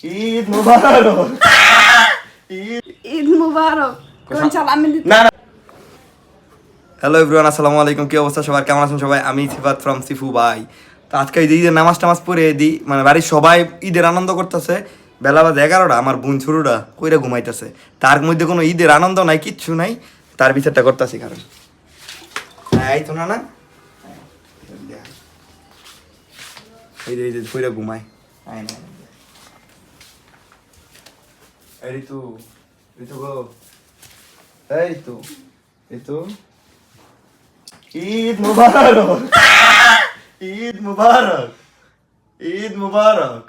ঈদ মুবারক। ঈদ মুবারক। কোন সালামি দিতে না না। হ্যালো এভরিওয়ান, আসসালামু আলাইকুম। কি অবস্থা সবার, কেমন আছেন সবাই? আমি সিফাত ফ্রম সিফু ভাই। তো আজকে ঈদের নামাজ টামাজ পড়ে মানে বাড়ির সবাই ঈদের আনন্দ করতেছে। বেলা বাজে 11টা, আমার বোন ছোটটা কইরা ঘুমাইতেছে। তার মধ্যে কোনো ঈদের আনন্দ নাই, কিচ্ছু নাই, তার বিচারটা করতেছি। কারণ এই তো না না এই যে কইরা ঘুমায়। আয় না এই তো গো, এই তো ঈদ মুবারক, ঈদ মুবারক, ঈদ মুবারক,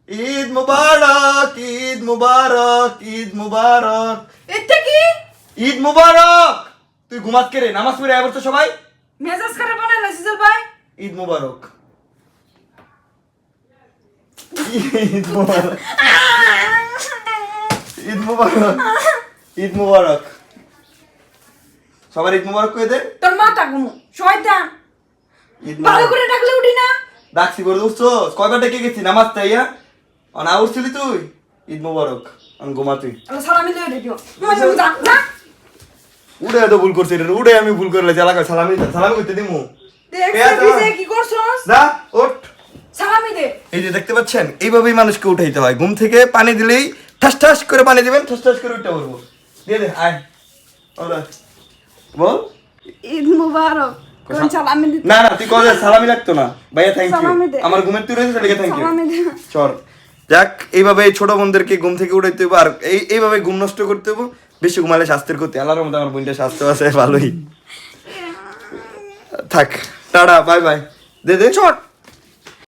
ঈদ মুবারক, ঈদ মুবারক, ঈদ মুবারক। এটা কি ঈদ মুবারক। তুই ঘুমাত কে রে? নামাজ পড়ে আবার তো সবাই মেজাজ করে বানাইলা সিজল ভাই। ঈদ মুবারক, ঈদ মুবারক, ঈদ মুবারক, ঈদ মুবারক। সবার ঈদ মুবারক কই দে। তোর মাথা ঘুমু শয়তান। ঈদ ভালো মুবারক। করে ডাকলে উঠি না। ডাকছি বলে উঠছো? কয়বার ডেকে গেছি নামাজ তাইয়া? না উঠছিলি তুই? ঈদ মুবারক। আমি ঘুমা তুই। আল্লাহ সালামি দিয়ে দিও। তুই যা যা। উড়ে তো ভুল করছি রে, উড়ে আমি ভুল করলে এলাকায় সালামি করতে দিমু। দেখছিস ভিজে কি করছস? যা ওঠ। সালামি দে। এই যে দেখতে পাচ্ছেন, এইভাবেই মানুষকে উঠাইতে হয়। ঘুম থেকে পানি দিলেই ঠাস ঠাস করে পানি দিবেন, ঠাস ঠাস করে উঠতে পারবো। দিয়ে দে আয় ওরা বল ঈদ মুবারক। কোন সালামি দিতে না না, তুই কবে সালামি লাগতো না ভাইয়া? Thank you. সালামি দে। আমার ঘুমের তুই রয়েছে তাহলে থ্যাংক ইউ। সালামি দে। চল যাক, এইভাবে এই ছোট বোনদেরকে ঘুম থেকে উঠাইতে হবে। আর এইভাবে ঘুম নষ্ট করতে হবে। বেশি ঘুমালে স্বাস্থ্যের ক্ষতি। আল্লাহর মধ্যে আমার বোনটা স্বাস্থ্য আছে ভালোই। থাক, টাটা, বাই বাই। দে দে চট।